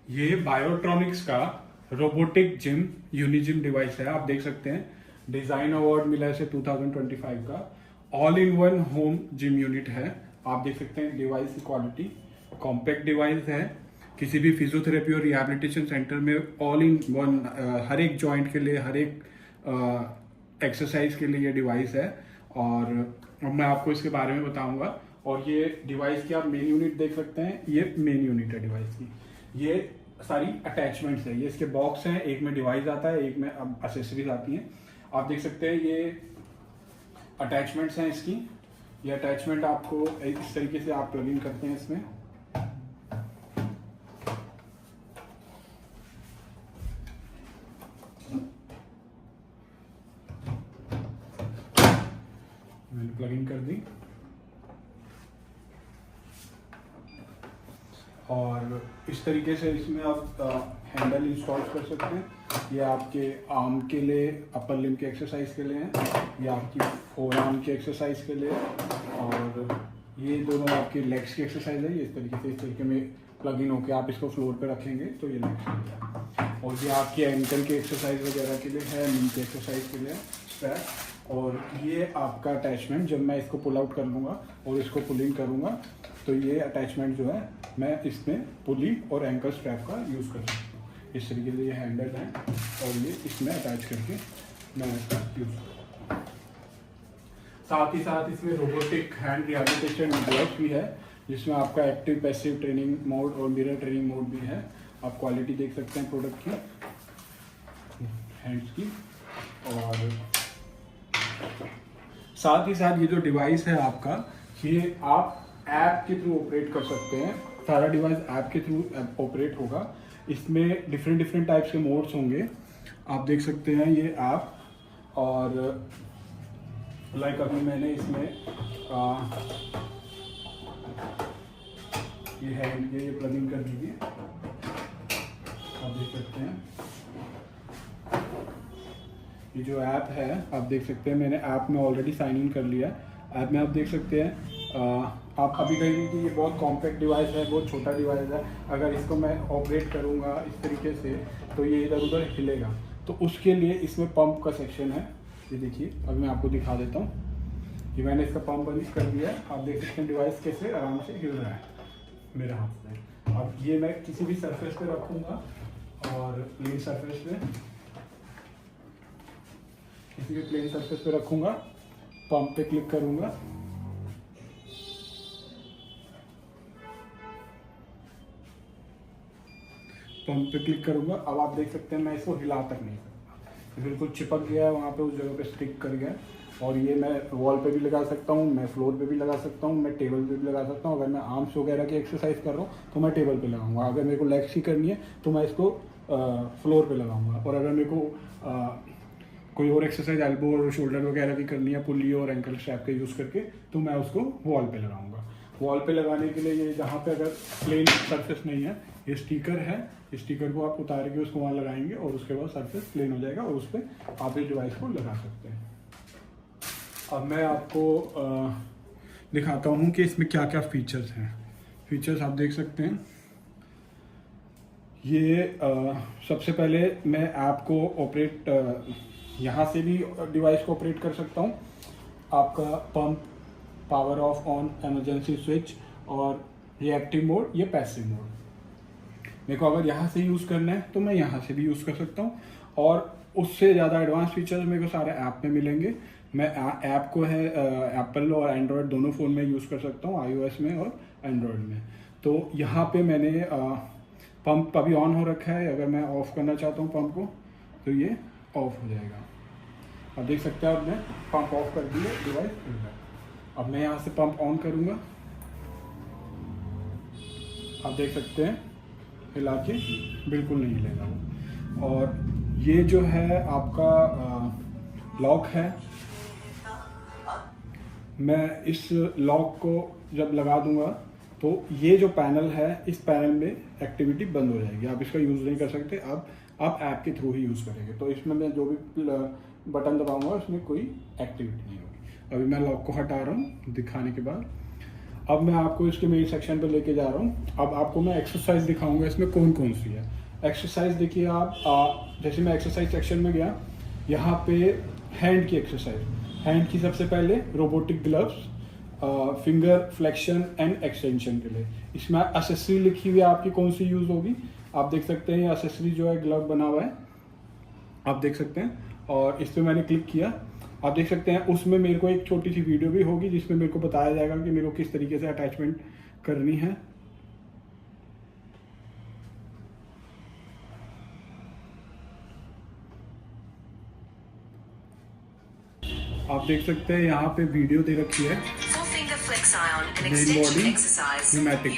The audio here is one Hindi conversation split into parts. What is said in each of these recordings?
ये बायोट्रॉनिक्स का रोबोटिक जिम यूनिजिम डिवाइस है। आप देख सकते हैं डिजाइन अवार्ड मिला है इसे 2025 का। All in one home gym unit है। आप देख सकते हैं डिवाइस की क्वालिटी, कॉम्पैक्ट डिवाइस है। किसी भी फिजियोथेरेपी और रिहैबिलिटेशन सेंटर में ऑल इन वन हर एक जॉइंट के लिए, हर एक एक्सरसाइज के लिए ये डिवाइस है। और अब मैं आपको इसके बारे में बताऊंगा। और ये डिवाइस की आप मेन यूनिट देख सकते हैं, ये मेन यूनिट है डिवाइस की। ये सारी अटैचमेंट्स है, ये इसके बॉक्स हैं, एक में डिवाइस आता है, एक में अब एसेसरीज आती हैं। आप देख सकते हैं ये अटैचमेंट्स हैं इसकी। ये अटैचमेंट आपको इस तरीके से आप प्लग इन करते हैं इसमें। मैंने प्लग इन कर दी और इस तरीके से इसमें आप हैंडल इंस्टॉल कर सकते हैं। ये आपके आर्म के लिए, अपर लिम्ब के एक्सरसाइज के लिए है, ये आपकी फोर आर्म की एक्सरसाइज के लिए, और ये दोनों आपके लेग्स की एक्सरसाइज है। ये इस तरीके में प्लग इन होकर आप इसको फ्लोर पे रखेंगे तो ये लेग्स के लिए है। और ये आपकी एंकल की एक्सरसाइज वगैरह के लिए है, नी की एक्सरसाइज के लिए स्ट्रैप। और ये आपका अटैचमेंट, जब मैं इसको पुल आउट कर लूँगा और इसको पुल इन करूँगा तो ये अटैचमेंट जो है मैं इसमें पुली और एंकल स्ट्रैप का यूज़ कर सकता हूँ। इस तरीके से ये हैंडल है और ये इसमें अटैच करके मैं इसका यूज़ करूँगा। साथ ही साथ इसमें रोबोटिक हैंड रिहैबिलिटेशन डिवाइस भी है, जिसमें आपका एक्टिव पैसिव ट्रेनिंग मोड और मिरर ट्रेनिंग मोड भी है। आप क्वालिटी देख सकते हैं प्रोडक्ट की, हैंड्स की। और साथ ही साथ ये जो डिवाइस है आपका, ये आप ऐप के थ्रू ऑपरेट कर सकते हैं। सारा डिवाइस ऐप के थ्रू ऑपरेट होगा। इसमें डिफरेंट टाइप्स के मोड्स होंगे, आप देख सकते हैं ये ऐप। और लाइक अभी मैंने इसमें ये हैंड ये प्लग इन कर दीजिए, आप देख सकते हैं। ये जो ऐप है आप देख सकते हैं, मैंने ऐप में ऑलरेडी साइन इन कर लिया है। ऐप में आप देख सकते हैं आप अभी कहेंगे कि ये बहुत कॉम्पैक्ट डिवाइस है, बहुत छोटा डिवाइस है, अगर इसको मैं ऑपरेट करूँगा इस तरीके से तो ये इधर उधर हिलेगा। तो उसके लिए इसमें पंप का सेक्शन है। ये देखिए, अभी मैं आपको दिखा देता हूँ कि मैंने इसका पंप बंद कर दिया है। आप देख सकते हैं डिवाइस कैसे आराम से हिल रहा है मेरे हाथ में। अब ये मैं किसी भी सरफेस पे रखूँगा और प्लेन सरफेस पे, किसी भी प्लेन सरफेस पे रखूँगा, पंप पे क्लिक करूँगा, पंप पे क्लिक करूंगा। अब आप देख सकते हैं मैं इसको हिला तक नहीं सकता, बिल्कुल चिपक गया है वहाँ पे, उस जगह पे स्टिक कर गया। और ये मैं वॉल पे भी लगा सकता हूँ, मैं फ्लोर पे भी लगा सकता हूँ, मैं टेबल पे भी लगा सकता हूँ। अगर मैं आर्म्स वगैरह की एक्सरसाइज कर रहा हूँ तो मैं टेबल पे लगाऊंगा। अगर मेरे को लेग्स की करनी है तो मैं इसको फ्लोर पे लगाऊंगा। और अगर मेरे को कोई और एक्सरसाइज एल्बो और शोल्डर वगैरह की करनी है पुली और एंकल स्ट्रैप का यूज़ करके, तो मैं उसको वॉल पे लगाऊंगा। वॉल पे लगाने के लिए ये जहाँ पे अगर प्लेन सरफेस नहीं है, ये स्टिकर है, स्टिकर को आप उतार के उसको वहाँ लगाएंगे और उसके बाद सरफेस प्लेन हो जाएगा और उस पर आप इस डिवाइस को लगा सकते हैं। अब मैं आपको दिखाता हूँ कि इसमें क्या क्या फीचर्स हैं। फीचर्स आप देख सकते हैं। ये सबसे पहले मैं ऐप को ऑपरेट यहाँ से भी डिवाइस को ऑपरेट कर सकता हूँ। आपका pump, power of on, emergency switch और रिएक्टिव मोड, ये पैसिव मोड। मेरे को अगर यहाँ से यूज़ करना है तो मैं यहाँ से भी यूज़ कर सकता हूँ। और उससे ज़्यादा एडवांस फीचर्स मेरे को सारे ऐप में मिलेंगे। मैं ऐप को है एप्पल और एंड्रॉयड दोनों फ़ोन में यूज़ कर सकता हूँ, iOS में और एंड्रॉयड में। तो यहाँ पे मैंने पंप अभी ऑन हो रखा है। अगर मैं ऑफ़ करना चाहता हूँ पंप को तो ये ऑफ हो जाएगा। अब देख सकते हैं, अब मैं पंप ऑफ कर दिया, डिवाइस खुल गया। अब मैं यहाँ से पंप ऑन करूँगा, आप देख सकते हैं हिला के बिल्कुल नहीं हिलेगा वो। और ये जो है आपका लॉक है, मैं इस लॉक को जब लगा दूंगा तो ये जो पैनल है, इस पैनल में एक्टिविटी बंद हो जाएगी। आप इसका यूज़ नहीं कर सकते, अब आप ऐप के थ्रू ही यूज़ करेंगे। तो इसमें मैं जो भी बटन दबाऊंगा उसमें कोई एक्टिविटी नहीं होगी। अभी मैं लॉक को हटा रहा हूँ दिखाने के बाद। अब मैं आपको इसके मेन सेक्शन पे लेके जा रहा हूँ। अब आपको मैं एक्सरसाइज दिखाऊंगा इसमें कौन कौन सी है। एक्सरसाइज देखिए आप, जैसे मैं एक्सरसाइज सेक्शन में गया, यहाँ पे हैंड की एक्सरसाइज, हैंड की सबसे पहले robotic gloves, finger flexion and extension के लिए। इसमें एसेसरी लिखी हुई है आपकी कौन सी यूज होगी, आप देख सकते हैं। एसेसरी जो है ग्लव बना हुआ है, आप देख सकते हैं, और इस पर मैंने क्लिक किया, आप देख सकते हैं। उसमें मेरे को एक छोटी सी वीडियो भी होगी जिसमें मेरे को बताया जाएगा कि मेरे को किस तरीके से अटैचमेंट करनी है। आप देख सकते हैं यहाँ पे वीडियो दे रखी है। Main body pneumatic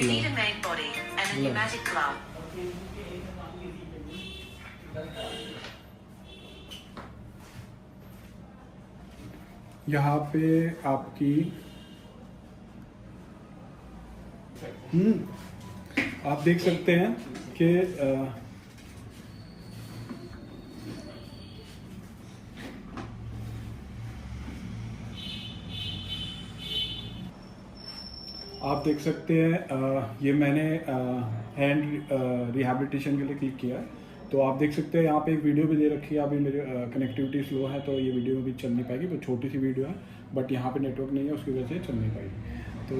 glove. यहाँ पे आपकी आप देख सकते हैं कि आप देख सकते हैं ये मैंने हैंड रिहैबिलिटेशन के लिए क्लिक किया है। तो आप देख सकते हैं यहाँ पे एक वीडियो भी दे रखी है। अभी मेरे कनेक्टिविटी स्लो है तो ये वीडियो भी चल नहीं पाएगी, तो छोटी सी वीडियो है, बट यहाँ पे नेटवर्क नहीं है उसकी वजह से चल नहीं पाएगी। तो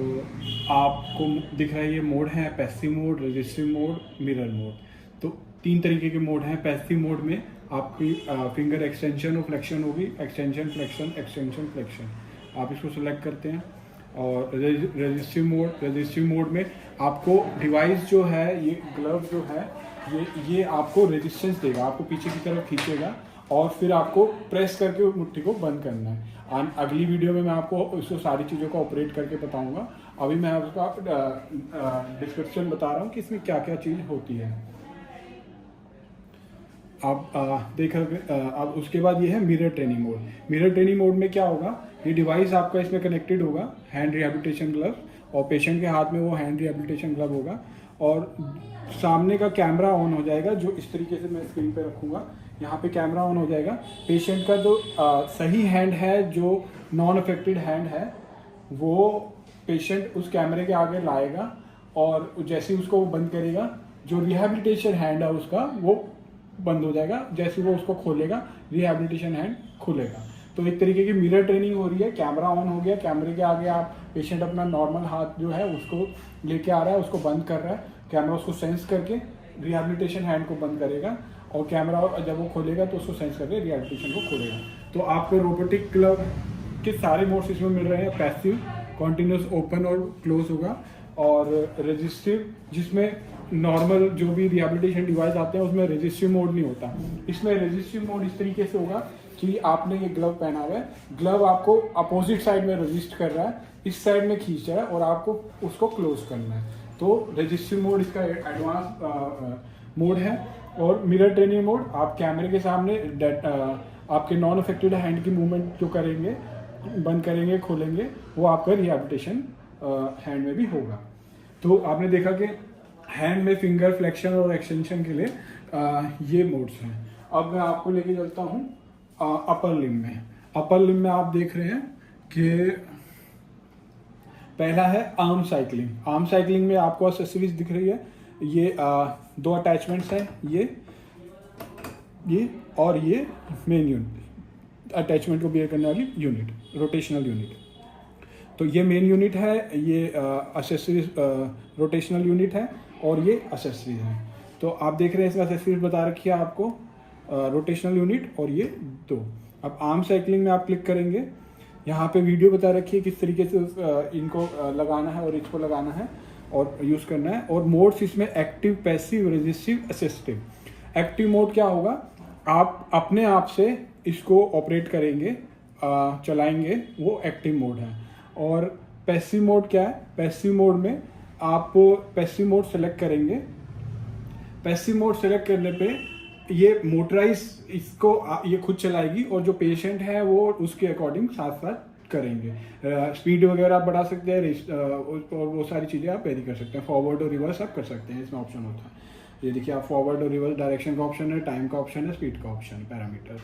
आपको दिख रहा है ये मोड है, passive mode, resistive mode, mirror mode. तो 3 तरीके के मोड हैं। पैसिव मोड में आपकी फिंगर एक्सटेंशन और फ्लेक्शन होगी, एक्सटेंशन फ्लेक्शन, एक्सटेंशन फ्लेक्शन, आप इसको सिलेक्ट करते हैं। और रजिस्टिव मोड में आपको डिवाइस जो है, ये ग्लव जो है, ये आपको रेजिस्टेंस देगा, आपको पीछे की तरफ खींचेगा और फिर आपको प्रेस करके मुट्ठी को बंद करना है। अगली वीडियो में मैं आपको इसको सारी चीज़ों को ऑपरेट करके बताऊंगा। अभी मैं आपको डिस्क्रिप्शन बता रहा हूँ कि इसमें क्या क्या चीज़ होती है। आप देख अब उसके बाद ये है mirror training mode. Mirror training mode में क्या होगा, ये डिवाइस आपका इसमें कनेक्टेड होगा, हैंड रिहैबिलिटेशन ग्लव, और पेशेंट के हाथ में वो हैंड रिहैबिलिटेशन ग्लव होगा, और सामने का कैमरा ऑन हो जाएगा, जो इस तरीके से मैं स्क्रीन पे रखूँगा। यहाँ पे कैमरा ऑन हो जाएगा। पेशेंट का जो सही हैंड है, जो नॉन अफेक्टेड हैंड है, वो पेशेंट उस कैमरे के आगे लाएगा, और जैसे ही उसको वो बंद करेगा, जो रिहैबिलिटेशन हैंड है उसका वो बंद हो जाएगा। जैसे वो उसको खोलेगा, रिहैबिलिटेशन हैंड खुलेगा। तो एक तरीके की मिरर ट्रेनिंग हो रही है। कैमरा ऑन हो गया, कैमरे के आगे आप पेशेंट अपना नॉर्मल हाथ जो है उसको लेके आ रहा है, उसको बंद कर रहा है, कैमरा उसको सेंस करके रिहैबिलिटेशन हैंड को बंद करेगा, और कैमरा जब वो खोलेगा तो उसको सेंस करके रिहैबिलिटेशन को खोलेगा। तो आपको रोबोटिक ग्लव के सारे मोड्स इसमें मिल रहे हैं। पैसिव, कॉन्टिन्यूस ओपन और क्लोज होगा, और रजिस्टिव जिसमें नॉर्मल जो भी रिहैबिलिटेशन डिवाइस आते हैं उसमें रजिस्टिव मोड नहीं होता। इसमें रजिस्टिव मोड इस तरीके से होगा कि आपने ये ग्लव पहना हुआ है, ग्लव आपको अपोजिट साइड में रजिस्ट कर रहा है, इस साइड में खींच रहा है, और आपको उसको क्लोज करना है। तो रजिस्टिव मोड इसका एडवांस मोड है। और मिरर ट्रेनिंग मोड, आप कैमरे के सामने आपके नॉन अफेक्टेड हैंड की मूवमेंट जो करेंगे, बंद करेंगे, खोलेंगे, वो आपका रिहैबिलिटेशन हैंड में भी होगा। तो आपने देखा कि हैंड में फिंगर फ्लेक्शन और एक्सटेंशन के लिए ये मोड्स हैं। अब मैं आपको लेके चलता हूँ अपर लिम्ब में। अपर लिम्ब में आप देख रहे हैं कि पहला है आर्म साइकिलिंग। आर्म साइकिलिंग में आपको एक्सेसरीज दिख रही है। ये 2 अटैचमेंट्स हैं, ये और ये मेन यूनिट, अटैचमेंट को बियर करने वाली यूनिट, रोटेशनल यूनिट। तो ये मेन यूनिट है, ये एक्सेसरीज रोटेशनल यूनिट है, और ये एक्सेसरीज है। तो आप देख रहे हैं इसमें एक्सेसरीज बता रखी है आपको, रोटेशनल यूनिट और ये 2। अब आर्म साइकिलिंग में आप क्लिक करेंगे, यहाँ पे वीडियो बता रखी है किस तरीके से इनको लगाना है और इसको लगाना है और यूज़ करना है। और मोड्स इसमें active, passive, resistive, assistive. Active mode क्या होगा, आप अपने आप से इसको ऑपरेट करेंगे, चलाएंगे, वो एक्टिव मोड है। और पैसिव मोड क्या है, पैसिव मोड में आप पैसिव मोड सेलेक्ट करेंगे। पैसिव मोड सेलेक्ट करने पे ये मोटराइज इसको ये खुद चलाएगी, और जो पेशेंट है वो उसके अकॉर्डिंग साथ साथ करेंगे। स्पीड वगैरह आप बढ़ा सकते हैं, और वो सारी चीज़ें आप वेरी कर सकते हैं। फॉरवर्ड और रिवर्स आप कर सकते हैं, इसमें ऑप्शन होता है। ये देखिए, आप फॉरवर्ड और रिवर्स डायरेक्शन का ऑप्शन है, टाइम का ऑप्शन है, स्पीड का ऑप्शन है, पैरामीटर।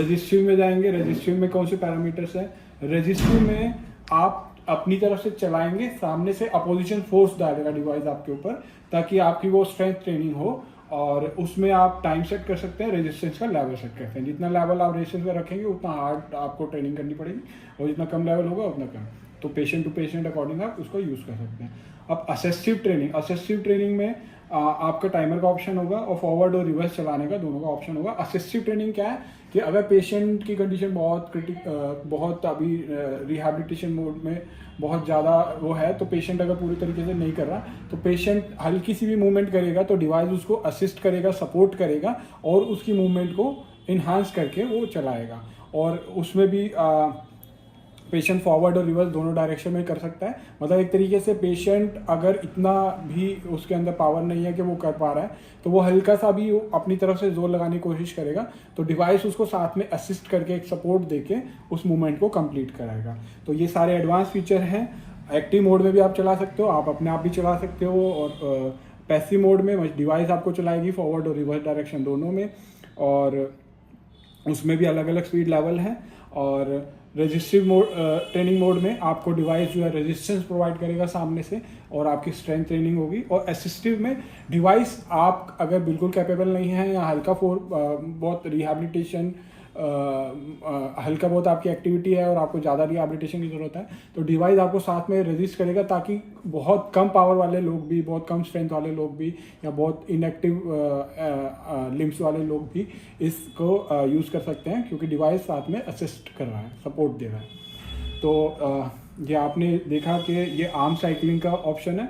रजिस्टिव में जाएंगे, रजिस्टिव में कौन से पैरामीटर्स है, रजिस्टिव में आप अपनी तरफ से चलाएंगे, सामने से अपोजिशन फोर्स डालेगा डिवाइस आपके ऊपर, ताकि आपकी वो स्ट्रेंथ ट्रेनिंग हो। और उसमें आप टाइम सेट कर सकते हैं, रेजिस्टेंस का लेवल सेट कर सकते हैं। जितना लेवल आप रेजिस्टेंस का रखेंगे उतना हार्ड आपको ट्रेनिंग करनी पड़ेगी, और जितना कम लेवल होगा उतना कम। तो पेशेंट टू पेशेंट अकॉर्डिंग आप उसको यूज़ कर सकते हैं। अब असिस्टिव ट्रेनिंग में आपका टाइमर का ऑप्शन होगा और फॉरवर्ड और रिवर्स चलाने का दोनों का ऑप्शन होगा। असिस्टिव ट्रेनिंग क्या है कि अगर पेशेंट की कंडीशन बहुत अभी रिहैबिलिटेशन मोड में बहुत ज़्यादा वो है, तो पेशेंट अगर पूरी तरीके से नहीं कर रहा, तो पेशेंट हल्की सी भी मूवमेंट करेगा तो डिवाइस उसको असिस्ट करेगा, सपोर्ट करेगा और उसकी मूवमेंट को इन्हांस करके वो चलाएगा। और उसमें भी पेशेंट फॉरवर्ड और रिवर्स दोनों डायरेक्शन में कर सकता है। मतलब एक तरीके से पेशेंट अगर इतना भी उसके अंदर पावर नहीं है कि वो कर पा रहा है, तो वो हल्का सा भी अपनी तरफ से जोर लगाने की कोशिश करेगा, तो डिवाइस उसको साथ में असिस्ट करके एक सपोर्ट देके उस मूवमेंट को कंप्लीट कराएगा। तो ये सारे एडवांस फीचर हैं। एक्टिव मोड में भी आप चला सकते हो, आप अपने आप भी चला सकते हो, और पैसिव मोड में डिवाइस आपको चलाएगी फॉरवर्ड और रिवर्स डायरेक्शन दोनों में, और उसमें भी अलग अलग स्पीड लेवल है। और रेजिस्टिव मोड ट्रेनिंग मोड में आपको डिवाइस जो है रेजिस्टेंस प्रोवाइड करेगा सामने से, और आपकी स्ट्रेंथ ट्रेनिंग होगी। और असिस्टिव में डिवाइस आप अगर बिल्कुल कैपेबल नहीं है या बहुत रिहैबिलिटेशन हल्का बहुत आपकी एक्टिविटी है और आपको ज़्यादा रिहैबिलिटेशन की ज़रूरत है, तो डिवाइस आपको साथ में रेजिस्ट करेगा, ताकि बहुत कम पावर वाले लोग भी, बहुत कम स्ट्रेंथ वाले लोग भी, या बहुत इनएक्टिव लिम्स वाले लोग भी इसको यूज़ कर सकते हैं, क्योंकि डिवाइस साथ में असिस्ट कर रहा है, सपोर्ट दे रहा है। तो ये आपने देखा कि ये आर्म साइकिलिंग का ऑप्शन है।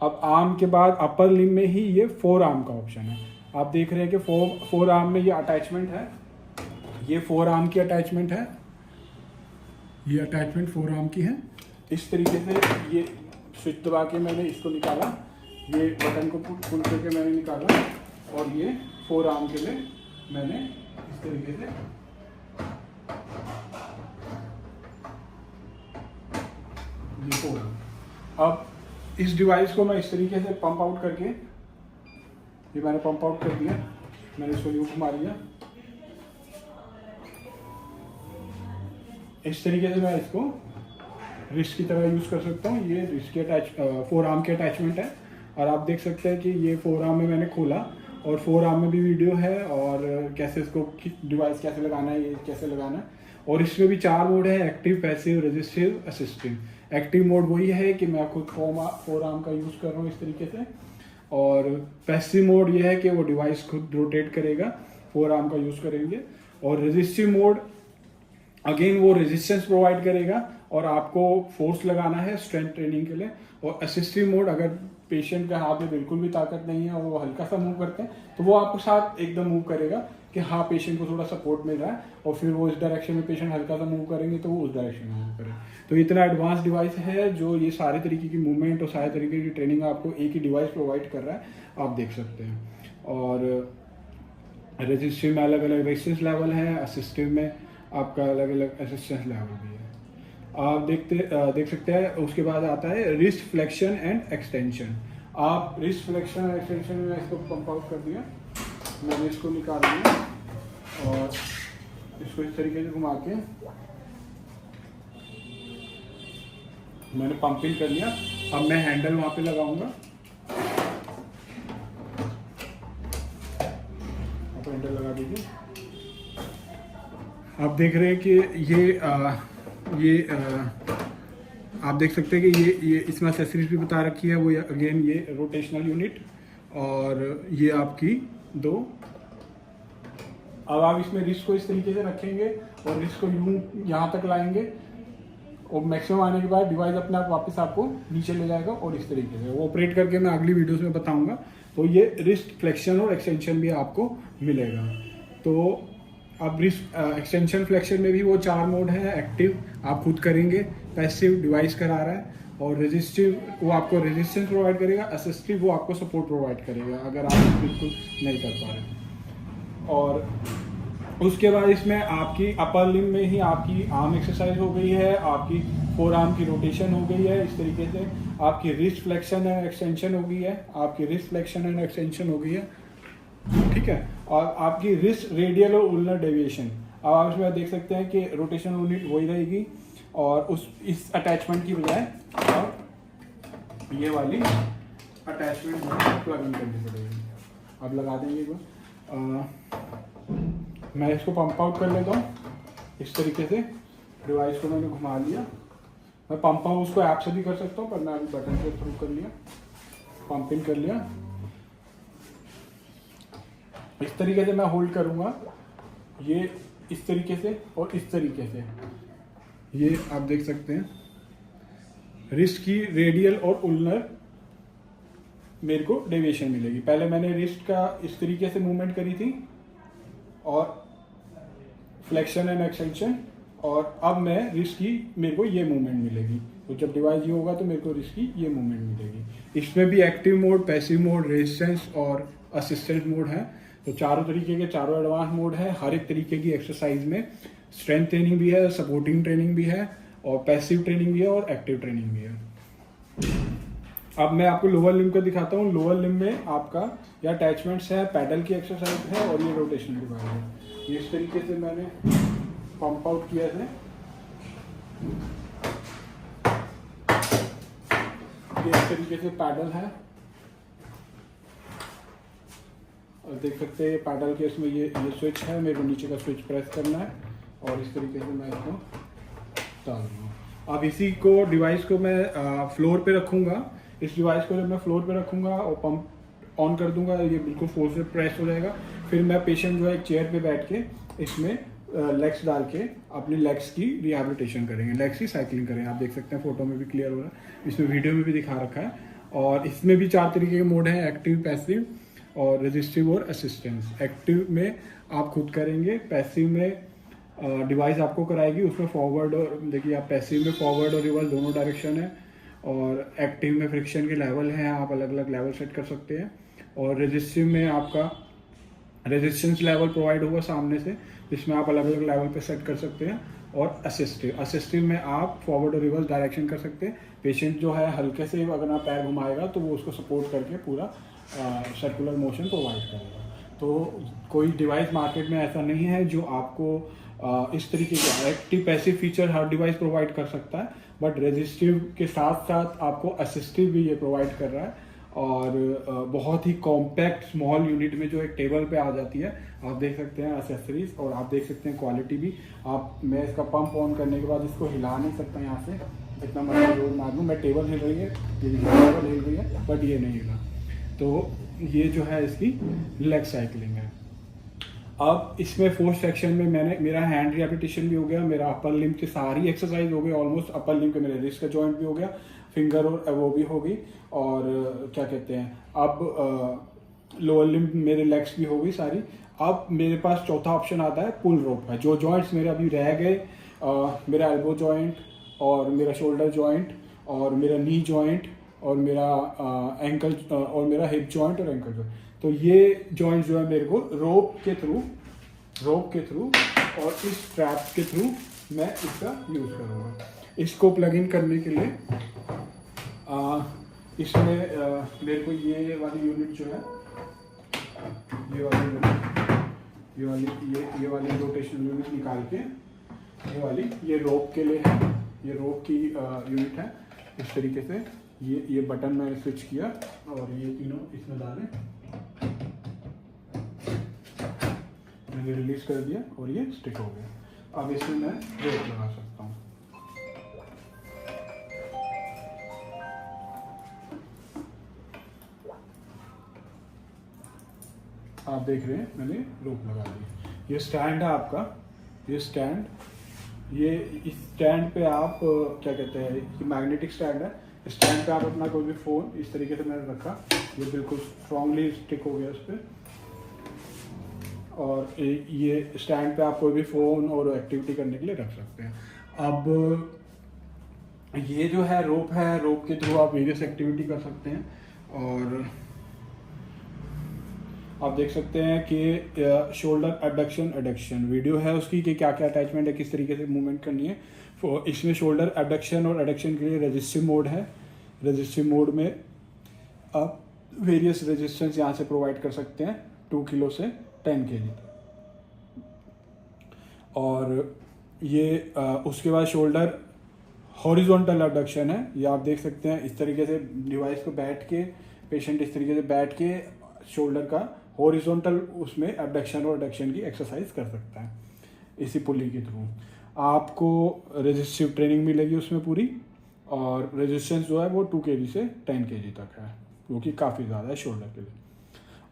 अब आर्म के बाद अपर लिम में ही ये फोर आर्म का ऑप्शन है। आप देख रहे हैं कि फोर आर्म में ये अटैचमेंट है, ये फोर आर्म की अटैचमेंट है, ये अटैचमेंट फोर आर्म की है। इस तरीके से ये स्विच दबा के मैंने इसको निकाला, ये बटन को पुल करके मैंने निकाला, और ये फोर आर्म के लिए मैंने इस तरीके से ये फोर आर्म। अब इस डिवाइस को मैं इस तरीके से पंप आउट करके, ये मैंने पंप आउट कर दिया, मैंने इसको यूं घुमा लिया। इस तरीके से मैं इसको रिस्ट की तरह यूज़ कर सकता हूँ। ये रिस्ट की फोर आर्म की अटैचमेंट है, और आप देख सकते हैं कि ये फोर आर्म में मैंने खोला, और फोर आर्म में भी वीडियो है, और कैसे इसको डिवाइस कैसे लगाना है, ये कैसे लगाना है। और इसमें भी 4 मोड है: active, passive, resistive, assistive. Active mode वही है कि मैं खुद फोर आर्म का यूज़ कर रहा हूँ इस तरीके से, और पैसिव मोड ये है कि वो डिवाइस खुद रोटेट करेगा, फोर आर्म का यूज़ करेंगे। और रेजिस्टिव मोड अगेन वो रेजिस्टेंस प्रोवाइड करेगा, और आपको फोर्स लगाना है स्ट्रेंथ ट्रेनिंग के लिए। और असिस्टिव मोड, अगर पेशेंट के हाथ में बिल्कुल भी ताकत नहीं है और वो हल्का सा मूव करते हैं, तो वो आपको साथ एकदम मूव करेगा कि हाँ पेशेंट को थोड़ा सपोर्ट मिल रहा है, और फिर वो इस डायरेक्शन में पेशेंट हल्का सा मूव करेंगे तो वो उस डायरेक्शन में मूव करें। तो इतना एडवांस डिवाइस है जो ये सारे तरीके की मूवमेंट और सारे तरीके की ट्रेनिंग आपको एक ही डिवाइस प्रोवाइड कर रहा है, आप देख सकते हैं। और रेजिस्टिव में अलग अलग रेजिस्टेंस लेवल है, असिस्टिव में आपका अलग अलग असिस्टेंस लेवल भी है, आप देख सकते हैं। उसके बाद आता है रिस्ट फ्लेक्शन एंड एक्सटेंशन। आप रिस्ट फ्लेक्शन एंड एक्सटेंशन में इसको पंप आउट कर दिया, मैंने इसको निकाल दिया, और इसको इस तरीके से घुमा के मैंने पंपिंग कर लिया। अब मैं हैंडल वहाँ पे लगाऊंगा, आप हैंडल लगा दीजिए। आप देख रहे हैं कि आप देख सकते हैं कि ये इसमें एक्सेसरीज भी बता रखी है। वो अगेन ये रोटेशनल यूनिट, और ये आपकी 2। अब आप इसमें रिस्ट को इस तरीके से रखेंगे और रिस्ट को यूं यहाँ तक लाएंगे, और मैक्सिमम आने के बाद डिवाइस अपने आप वापस आपको नीचे ले जाएगा, और इस तरीके से वो ऑपरेट करके मैं अगली वीडियोस में बताऊंगा। तो ये रिस्ट फ्लेक्शन और एक्सटेंशन भी आपको मिलेगा। तो अब रिस्ट एक्सटेंशन फ्लेक्शन में भी वो 4 मोड है: एक्टिव आप खुद करेंगे, पैसिव डिवाइस करा रहा है, और रेजिस्टिव वो आपको रेजिस्टेंस प्रोवाइड करेगा, असिस्टिव वो आपको सपोर्ट प्रोवाइड करेगा अगर आप बिल्कुल नहीं कर पा रहे। और उसके बाद इसमें आपकी अपर लिम में ही आपकी आर्म एक्सरसाइज हो गई है, आपकी फोर आर्म की रोटेशन हो गई है, इस तरीके से आपकी रिस्ट फ्लेक्शन एंड एक्सटेंशन हो गई है, आपकी रिस्ट फ्लेक्शन एंड एक्सटेंशन हो गई है, ठीक है। और आपकी रिस्ट रेडियल और उलनर डेविएशन, अब आप इसमें देख सकते हैं कि रोटेशनल यूनिट वही रहेगी, और इस अटैचमेंट की बजाय अब ये वाली अटैचमेंट प्लग इन करनी पड़ेगी। अब लगा देंगे एक बार। मैं इसको पंप आउट कर लेता हूँ इस तरीके से। डिवाइस को मैंने घुमा लिया। मैं पंप आउट उसको ऐप से भी कर सकता हूँ, पर मैं अभी बटन के थ्रू कर लिया, पंप इन कर लिया। इस तरीके से मैं होल्ड करूँगा, ये इस तरीके से और इस तरीके से। ये आप देख सकते हैं रिस्ट की रेडियल और उल्नर मेरे को डेविएशन मिलेगी। पहले मैंने रिस्ट का इस तरीके से मूवमेंट करी थी और फ्लेक्शन एंड एक्सटेंशन, और अब मैं रिस्ट की मेरे को ये मूवमेंट मिलेगी। तो जब डिवाइस ये होगा तो मेरे को रिस्ट की ये मूवमेंट मिलेगी। इसमें भी active mode, passive mode, resistance और असिस्टेंट मोड है। तो चारों तरीके के चारों एडवांस मोड है। हर एक तरीके की एक्सरसाइज में स्ट्रेंथ ट्रेनिंग भी है, सपोर्टिंग ट्रेनिंग भी है, और पैसिव ट्रेनिंग भी है, और एक्टिव ट्रेनिंग भी है। अब मैं आपको लोअर लिम्ब का दिखाता हूँ। लोअर लिम्ब में आपका ये अटैचमेंट्स है, पैडल की एक्सरसाइज है, और ये रोटेशनल डिवाइस है। ये इस तरीके से मैंने पंप आउट किया है। ये इस तरीके से पैडल है, और देख सकते हैं पैडल के इसमें ये स्विच है। मेरे को नीचे का स्विच प्रेस करना है और इस तरीके से मैं इसको डाल दूँगा। अब इसी को डिवाइस को मैं फ्लोर पे रखूँगा। इस डिवाइस को जब मैं फ्लोर पे रखूँगा और पंप ऑन कर दूंगा, ये बिल्कुल फोर्स से प्रेस हो जाएगा। फिर मैं पेशेंट जो है एक चेयर पे बैठ के इसमें लेग्स डाल के अपने लेग्स की रिहैबिलिटेशन करेंगे, लेग्स की साइकिलिंग करेंगे। आप देख सकते हैं फोटो में भी क्लियर हो रहा है, इसमें वीडियो में भी दिखा रखा है। और इसमें भी 4 तरीके के मोड हैं, एक्टिव, पैसिव और रेजिस्टिव और असिस्टेंस। एक्टिव में आप खुद करेंगे, पैसिव में डिवाइस आपको कराएगी। उसमें फॉरवर्ड और देखिए आप पैसिव में फॉरवर्ड और रिवर्स दोनों डायरेक्शन है, और एक्टिव में फ्रिक्शन के लेवल हैं, आप अलग अलग लेवल सेट कर सकते हैं। और रेजिस्टिव में आपका रेजिस्टेंस लेवल प्रोवाइड होगा सामने से, जिसमें आप अलग अलग लेवल पे सेट कर सकते हैं। और असिस्टिव में आप फॉरवर्ड और रिवर्स डायरेक्शन कर सकते हैं। पेशेंट जो है हल्के से अगर आप पैर घुमाएगा तो वो उसको सपोर्ट करके पूरा सर्कुलर मोशन प्रोवाइड करेगा। तो कोई डिवाइस मार्केट में ऐसा नहीं है जो आपको इस तरीके के एक्टिव पैसिव फीचर हर डिवाइस प्रोवाइड कर सकता है, बट रेजिस्टिव के साथ साथ आपको असिस्टिव भी ये प्रोवाइड कर रहा है। और बहुत ही कॉम्पैक्ट स्मॉल यूनिट में जो एक टेबल पे आ जाती है। आप देख सकते हैं एसेसरीज, और आप देख सकते हैं क्वालिटी भी। मैं इसका पंप ऑन करने के बाद इसको हिला नहीं सकता यहाँ से, इतना मर्जी जोर मार लूँ। मैं टेबल हिल रही है, टेबल हिल रही है, बट ये नहीं हिला। तो ये जो है इसकी लेग साइकिलिंग है। अब इसमें फोर्थ सेक्शन में मेरा हैंड रिहैबिलिटेशन भी हो गया, मेरा अपर लिम्ब की सारी एक्सरसाइज हो गई ऑलमोस्ट। अपर लिम्ब के मेरे रिस्ट का जॉइंट भी हो गया, फिंगर और वो भी हो गई, और क्या कहते हैं अब लोअर लिम्ब मेरे लेग्स भी हो गई सारी। अब मेरे पास चौथा ऑप्शन आता है पुल रोप का। जो जॉइंट्स मेरे अभी रह गए, मेरा एल्बो जॉइंट और मेरा शोल्डर जॉइंट और मेरा नी जॉइंट और मेरा एंकल और मेरा हिप जॉइंट और एंकल जॉइंट, तो ये जॉइंट्स जो है मेरे को रोप के थ्रू और इस स्ट्रैप के थ्रू मैं इसका यूज़ करूँगा। इसको प्लग इन करने के लिए इसमें मेरे को ये वाली यूनिट जो है, ये वाली रोटेशनल यूनिट निकाल के ये रोप के लिए है, ये रोप की यूनिट है। इस तरीके से ये बटन मैंने स्विच किया और ये तीनों इसमें डाले, मैंने रिलीज कर दिया और ये स्टिक हो गया। अब इसमें मैं रोप लगा सकता हूँ। आप देख रहे हैं मैंने रोप लगा दी। ये स्टैंड है आपका, ये स्टैंड, ये इस स्टैंड पे आप क्या कहते हैं, ये मैग्नेटिक स्टैंड है। स्टैंड पे आप अपना कोई भी फ़ोन इस तरीके से मैंने रखा, ये बिल्कुल स्ट्रांगली स्टिक हो गया इस पर। और ये स्टैंड पे आप कोई भी फ़ोन और एक्टिविटी करने के लिए रख सकते हैं। अब ये जो है रोप के थ्रू आप वेरियस एक्टिविटी कर सकते हैं। और आप देख सकते हैं कि शोल्डर एबडक्शन एडक्शन वीडियो है उसकी, कि क्या क्या अटैचमेंट है, किस तरीके से मूवमेंट करनी है। इसमें शोल्डर एबडक्शन और एडक्शन के लिए रेजिस्टिव मोड है। रेजिस्टिव मोड में आप वेरियस रेजिस्टेंस यहाँ से प्रोवाइड कर सकते हैं, 2 किलो से 10 kg। और ये उसके बाद शोल्डर हॉरिजॉन्टल एबडक्शन है, ये आप देख सकते हैं। इस तरीके से डिवाइस को बैठ के पेशेंट इस तरीके से बैठ के शोल्डर का हॉरिजॉन्टल उसमें एबडक्शन और एडक्शन की एक्सरसाइज कर सकता है इसी पुली के थ्रू। आपको रेजिस्टिव ट्रेनिंग मिलेगी उसमें पूरी, और रेजिस्टेंस जो है वो 2 kg से 10 kg तक है, जो कि काफ़ी ज़्यादा है शोल्डर के लिए।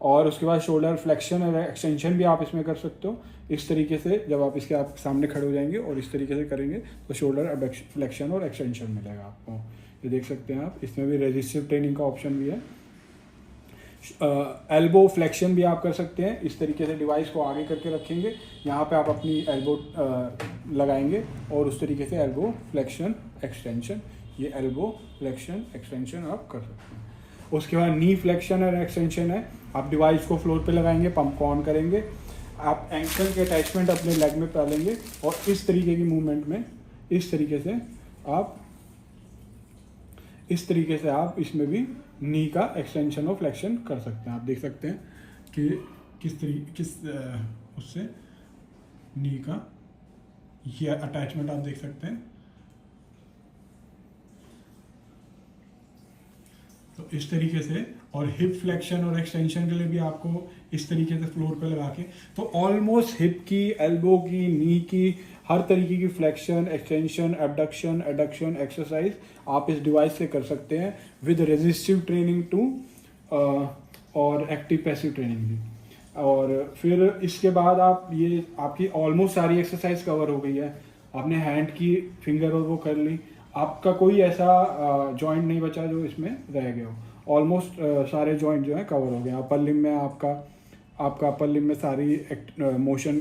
और उसके बाद शोल्डर फ्लेक्शन और एक्सटेंशन भी आप इसमें कर सकते हो। इस तरीके से जब आप इसके आप सामने खड़े हो जाएंगे और इस तरीके से करेंगे तो शोल्डर फ्लेक्शन और एक्सटेंशन मिलेगा आपको। ये देख सकते हैं आप, इसमें भी रेजिस्टिव ट्रेनिंग का ऑप्शन भी है। एल्बो फ्लेक्शन भी आप कर सकते हैं। इस तरीके से डिवाइस को आगे करके रखेंगे, यहाँ पे आप अपनी एल्बो लगाएंगे और उस तरीके से एल्बो फ्लेक्शन एक्सटेंशन, ये एल्बो फ्लेक्शन एक्सटेंशन आप कर सकते हैं। उसके बाद नी फ्लेक्शन और एक्सटेंशन है, आप डिवाइस को फ्लोर पे लगाएंगे, पंप को ऑन करेंगे, आप एंकल के अटैचमेंट अपने लेग में डालेंगे और इस तरीके की मूवमेंट में इस तरीके से आप इसमें भी नी का एक्सटेंशन और फ्लेक्शन कर सकते हैं। आप देख सकते हैं कि उससे नी का ये अटैचमेंट आप देख सकते हैं। तो इस तरीके से, और हिप फ्लेक्शन और एक्सटेंशन के लिए भी आपको इस तरीके से फ्लोर पे लगा के, तो ऑलमोस्ट हिप की, एल्बो की, नी की, हर तरीके की flexion, extension, abduction, adduction exercise आप इस डिवाइस से कर सकते हैं विद रेजिस्टिव ट्रेनिंग टू और एक्टिव पैसिव ट्रेनिंग भी। और फिर इसके बाद आप ये आपकी ऑलमोस्ट सारी एक्सरसाइज कवर हो गई है। आपने हैंड की फिंगर और वो कर ली, आपका कोई ऐसा जॉइंट नहीं बचा जो इसमें रह गया हो। ऑलमोस्ट सारे जॉइंट जो है कवर हो गए। अपर लिम में आपका अपर लिम में सारी मोशन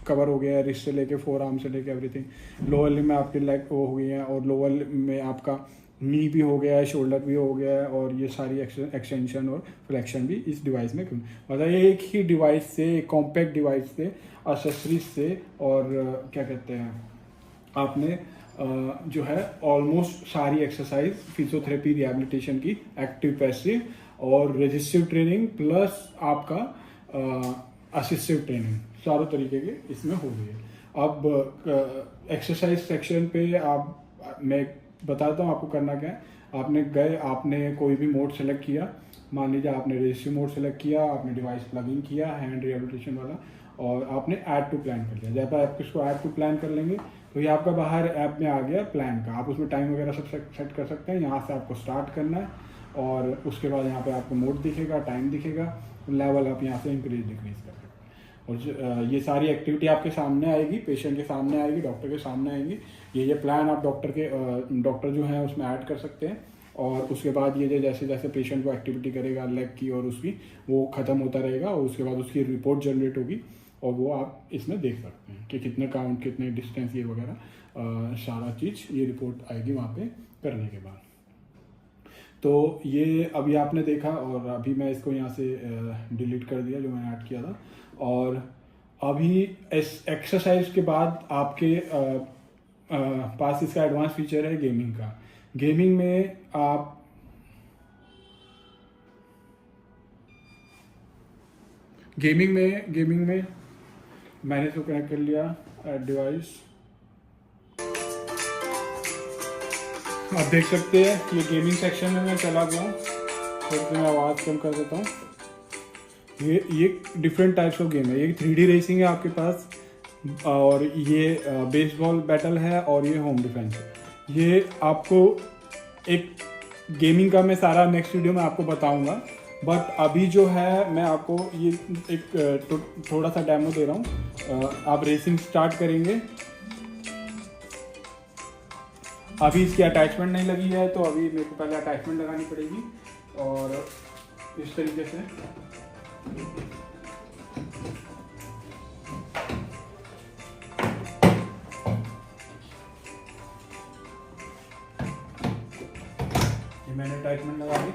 कवर हो गया है, रिस्ट से लेके फोर आर्म से लेके एवरीथिंग। लोअर लिम में आपकी लेग वो हो गई है, और लोअर लिम में आपका नी भी हो गया है, शोल्डर भी हो गया है, और ये सारी एक्सटेंशन और फ्लेक्शन भी इस डिवाइस में मतलब एक ही डिवाइस से, एक कॉम्पैक्ट डिवाइस से, एक्सेसरीज से, और क्या कहते हैं आपने जो है ऑलमोस्ट सारी एक्सरसाइज फिजियोथेरेपी रिहैबिलिटेशन की, एक्टिव पैसिव और रेजिस्टिव ट्रेनिंग प्लस आपका असिस्टिव ट्रेनिंग, चारों तरीके के इसमें हो गई है। अब एक्सरसाइज सेक्शन पे मैं बताता हूँ आपको करना क्या है। आपने कोई भी मोड सेलेक्ट किया, मान लीजिए आपने रेजिस्टिव मोड सेलेक्ट किया, आपने डिवाइस प्लगिंग किया हैंड रिहैबिलिटेशन वाला, और आपने ऐड टू प्लान कर लिया। जब आप इसको ऐड टू प्लान कर लेंगे तो ये आपका बाहर ऐप में आ गया प्लान का। आप उसमें टाइम वगैरह सब सेट कर सकते हैं। यहाँ से आपको स्टार्ट करना है, और उसके बाद यहाँ पे आपको मोड दिखेगा, टाइम दिखेगा, लेवल आप यहाँ से इंक्रीज डिक्रीज कर सकते हैं। और ये सारी एक्टिविटी आपके सामने आएगी, पेशेंट के सामने आएगी, डॉक्टर के सामने आएगी। ये प्लान आप डॉक्टर जो है उसमें ऐड कर सकते हैं। और उसके बाद ये जैसे जैसे पेशेंट को एक्टिविटी करेगा लेग की और उसकी, वो ख़त्म होता रहेगा, और उसके बाद उसकी रिपोर्ट जनरेट होगी, और वो आप इसमें देख सकते हैं कि कितने काउंट, कितने डिस्टेंस, ये वगैरह सारा चीज़ ये रिपोर्ट आएगी वहाँ पे करने के बाद। तो ये अभी आपने देखा, और अभी मैं इसको यहाँ से डिलीट कर दिया जो मैंने ऐड किया था। और अभी इस एक्सरसाइज के बाद आपके पास इसका एडवांस फीचर है गेमिंग का। गेमिंग में गेमिंग में मैंने इसको कनेक्ट कर लिया डिवाइस। आप देख सकते हैं कि ये गेमिंग सेक्शन में मैं चला गया हूँ, तो मैं आवाज़ कम कर देता हूँ। ये डिफरेंट टाइप्स ऑफ गेम है। ये 3D रेसिंग है आपके पास, और ये बेसबॉल बैटल है, और ये होम डिफेंस है। ये आपको एक गेमिंग का मैं सारा नेक्स्ट वीडियो में आपको बताऊंगा, बट अभी जो है मैं आपको ये एक थोड़ा सा डेमो दे रहा हूँ। आप रेसिंग स्टार्ट करेंगे। अभी इसकी अटैचमेंट नहीं लगी है, तो अभी मेरे को पहले अटैचमेंट लगानी पड़ेगी, और इस तरीके से ये मैंने अटैचमेंट लगा दी।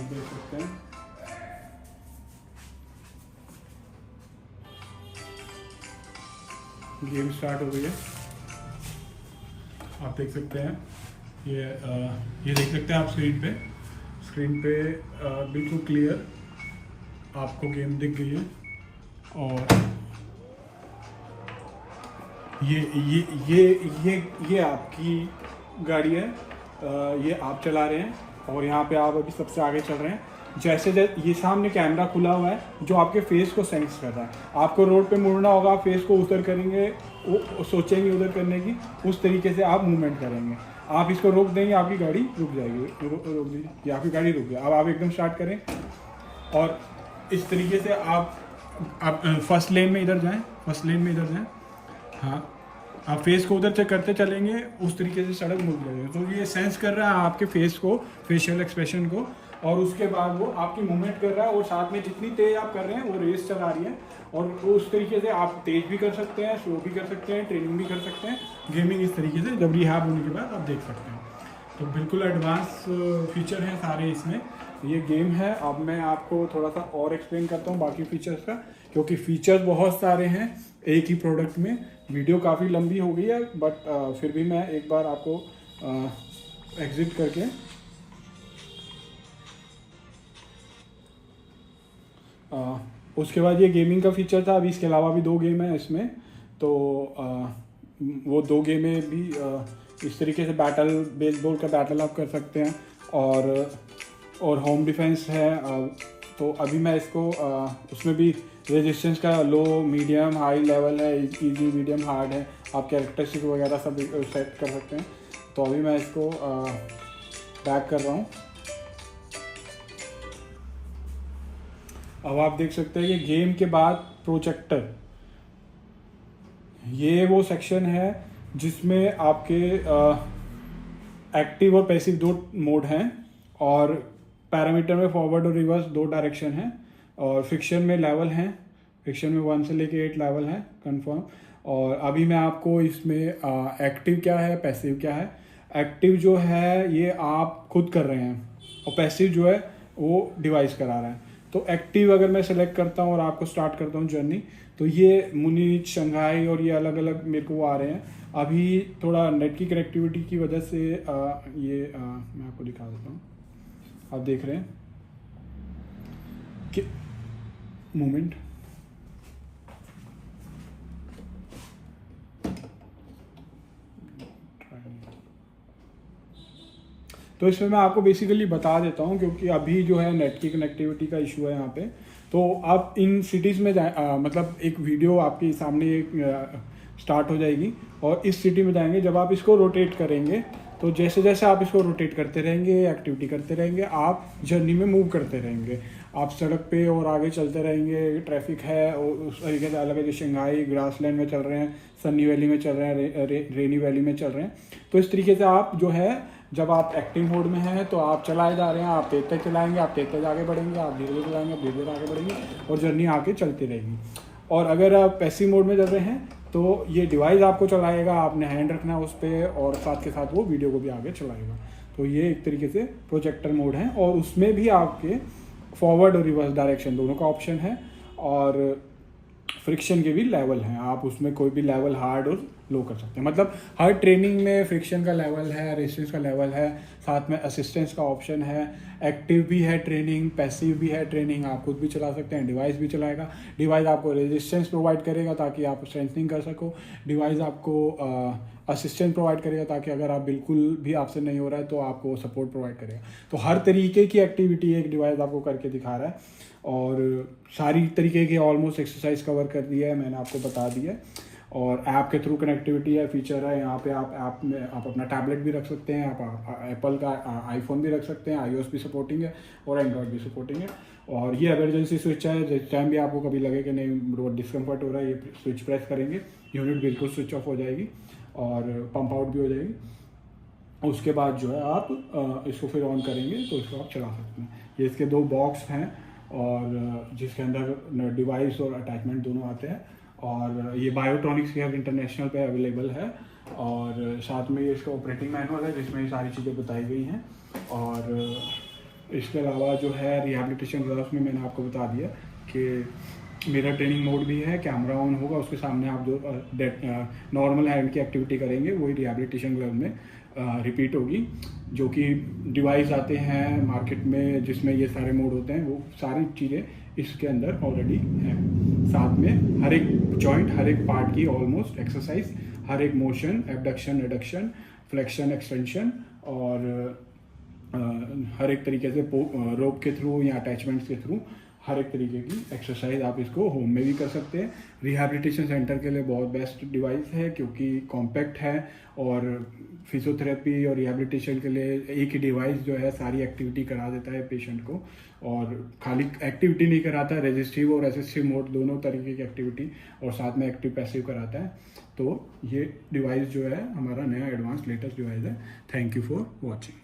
देख सकते हैं गेम स्टार्ट हो गई है। आप देख सकते हैं ये देख सकते हैं आप स्क्रीन पे बिल्कुल क्लियर आपको गेम दिख गई है। और ये आपकी गाड़ी है, ये आप चला रहे हैं और यहाँ पे आप अभी सबसे आगे चल रहे हैं। जैसे ये सामने कैमरा खुला हुआ है जो आपके फेस को सेंस कर रहा है। आपको रोड पे मुड़ना होगा, आप फेस को उधर करेंगे, वो सोचेंगे उधर करने की, उस तरीके से आप मूवमेंट करेंगे। आप इसको रोक देंगे, आपकी गाड़ी रुक जाएगी। रोक दीजिए, ये आपकी गाड़ी रुक गई। अब आप एकदम स्टार्ट करें और इस तरीके से आप फर्स्ट लेन में इधर जाएं, फर्स्ट लेन में इधर जाएं। हाँ, आप फेस को उधर से करते चलेंगे, उस तरीके से सड़क मुड़ जाएगी। तो ये सेंस कर रहा है आपके फेस को, फेशियल एक्सप्रेशन को, और उसके बाद वो आपकी मूवमेंट कर रहा है। और साथ में जितनी तेज आप कर रहे हैं वो रेस चला रही है। और उस तरीके से आप तेज भी कर सकते हैं, स्लो भी कर सकते हैं, ट्रेनिंग भी कर सकते हैं। गेमिंग इस तरीके से जब रिहैब होने के बाद आप देख सकते हैं। तो बिल्कुल एडवांस फीचर हैं सारे इसमें। ये गेम है। अब मैं आपको थोड़ा सा और एक्सप्लेन करता हूँ बाकी फीचर्स का, क्योंकि फीचर्स बहुत सारे हैं एक ही प्रोडक्ट में। वीडियो काफ़ी लंबी हो गई है, बट फिर भी मैं एक बार आपको एग्जिट करके उसके बाद ये गेमिंग का फीचर था। अभी इसके अलावा भी 2 गेम हैं इसमें। तो वो 2 गेमें भी इस तरीके से बेसबॉल का बैटल आप कर सकते हैं। और होम डिफेंस है। तो अभी मैं इसको उसमें भी रेजिस्टेंस का लो, मीडियम, हाई लेवल है, इजी, मीडियम, हार्ड है। आप कैरेक्टरिस्टिक वगैरह सब सेट कर सकते हैं। तो अभी मैं इसको बैक कर रहा हूँ। अब आप देख सकते हैं कि गेम के बाद प्रोजेक्टर, ये वो सेक्शन है जिसमें आपके एक्टिव और पैसिव 2 मोड हैं। और पैरामीटर में फॉरवर्ड और रिवर्स 2 डायरेक्शन हैं। और फिक्शन में लेवल हैं, फिक्शन में 1 से लेके 8 लेवल हैं कंफर्म। और अभी मैं आपको इसमें एक्टिव क्या है, पैसिव क्या है। एक्टिव जो है ये आप खुद कर रहे हैं, और पैसिव जो है वो डिवाइस करा रहा है। तो एक्टिव अगर मैं सेलेक्ट करता हूँ और आपको स्टार्ट करता हूँ जर्नी, तो ये मुनीच, शंघाई और ये अलग अलग मेरे को आ रहे हैं। अभी थोड़ा नेट की कनेक्टिविटी की वजह से मैं आपको दिखा देता हूँ। आप देख रहे हैं कि मूवमेंट, तो इसमें मैं आपको बेसिकली बता देता हूँ, क्योंकि अभी जो है नेट की कनेक्टिविटी का इशू है यहाँ पे। तो आप इन सिटीज़ में मतलब एक वीडियो आपके सामने स्टार्ट हो जाएगी और इस सिटी में जाएंगे। जब आप इसको रोटेट करेंगे, तो जैसे जैसे आप इसको रोटेट करते रहेंगे, एक्टिविटी करते रहेंगे, आप जर्नी में मूव करते रहेंगे। आप सड़क पे और आगे चलते रहेंगे। ट्रैफिक है और उस तरीके से अलग अलग, शंघाई ग्रासलैंड में चल रहे हैं, सनी वैली में चल रहे हैं, रेनी वैली में चल रहे हैं। तो इस तरीके से आप जो है, जब आप एक्टिव मोड में हैं तो आप चलाए जा रहे हैं, आप तेज तेज चलाएंगे, आप तेज तेज आगे बढ़ेंगे, आप धीरे धीरे चलाएंगे, आप धीरे धीरे आगे बढ़ेंगे, और जर्नी आगे चलती रहेगी। और अगर आप पैसिव मोड में चल रहे हैं तो ये डिवाइस आपको चलाएगा, आपने हैंड रखना है उस पर, और साथ के साथ वो वीडियो को भी आगे चलाएगा। तो ये एक तरीके से प्रोजेक्टर मोड है। और उसमें भी आपके फॉरवर्ड और रिवर्स डायरेक्शन दोनों का ऑप्शन है। और फ्रिक्शन के भी लेवल हैं, आप उसमें कोई भी लेवल हार्ड और लो कर सकते हैं। मतलब हर ट्रेनिंग में फ्रिक्शन का लेवल है, रेजिस्टेंस का लेवल है, साथ में असिस्टेंस का ऑप्शन है। एक्टिव भी है ट्रेनिंग, पैसिव भी है ट्रेनिंग, आप खुद भी चला सकते हैं, डिवाइस भी चलाएगा। डिवाइस आपको रेजिस्टेंस प्रोवाइड करेगा ताकि आप स्ट्रेंथनिंग कर सको। डिवाइस आपको असिस्टेंस प्रोवाइड करेगा ताकि अगर आप बिल्कुल भी आपसे नहीं हो रहा है तो आपको सपोर्ट प्रोवाइड करेगा। तो हर तरीके की एक्टिविटी एक डिवाइस आपको करके दिखा रहा है। और सारी तरीके की ऑलमोस्ट एक्सरसाइज कवर कर दिया है, मैंने आपको बता दिया है। और ऐप के थ्रू कनेक्टिविटी है, फीचर है। यहाँ पे आप ऐप में आप अपना टैबलेट भी रख सकते हैं, आप एप्पल का आईफोन भी रख सकते हैं, iOS भी सपोर्टिंग है और एंड्रॉयड भी सपोर्टिंग है। और ये इमरजेंसी स्विच है, जिस टाइम भी आपको कभी लगे कि नहीं डिस्कम्फर्ट हो रहा है, ये स्विच प्रेस करेंगे, यूनिट बिल्कुल स्विच ऑफ हो जाएगी और पंप आउट भी हो जाएगी। उसके बाद जो है आप इसको फिर ऑन करेंगे तो इसको आप चला सकते हैं। ये इसके 2 बॉक्स हैं और जिसके अंदर डिवाइस और अटैचमेंट दोनों आते हैं। और ये बायोट्रॉनिक्स के इंटरनेशनल पे अवेलेबल है। और साथ में ये इसका ऑपरेटिंग मैनुअल है जिसमें ये सारी चीज़ें बताई गई हैं। और इसके अलावा जो है रिहैबिलिटेशन ग्राफ्स में मैंने आपको बता दिया कि मिरर ट्रेनिंग मोड भी है, कैमरा ऑन होगा, उसके सामने आप जो नॉर्मल हैंड की एक्टिविटी करेंगे वही रिहैबिलिटेशन ग्लव में रिपीट होगी। जो कि डिवाइस आते हैं मार्केट में जिसमें ये सारे मोड होते हैं, वो सारी चीज़ें इसके अंदर ऑलरेडी हैं। साथ में हर एक जॉइंट, हर एक पार्ट की ऑलमोस्ट एक्सरसाइज, हर एक motion, abduction, adduction, flexion, extension और हर एक तरीके से रोप के थ्रू या अटैचमेंट्स के थ्रू हर एक तरीके की एक्सरसाइज आप इसको होम में भी कर सकते हैं। रिहैबिलिटेशन सेंटर के लिए बहुत बेस्ट डिवाइस है क्योंकि कॉम्पैक्ट है और फिजियोथेरेपी और रिहैबिलिटेशन के लिए एक ही डिवाइस जो है सारी एक्टिविटी करा देता है पेशेंट को। और खाली एक्टिविटी नहीं कराता है, रेजिस्टिव और असिस्टिव मोड दोनों तरीके की एक्टिविटी और साथ में एक्टिव पैसिव कराता है। तो ये डिवाइस जो है हमारा नया एडवांस लेटेस्ट डिवाइस है। Thank you for watching.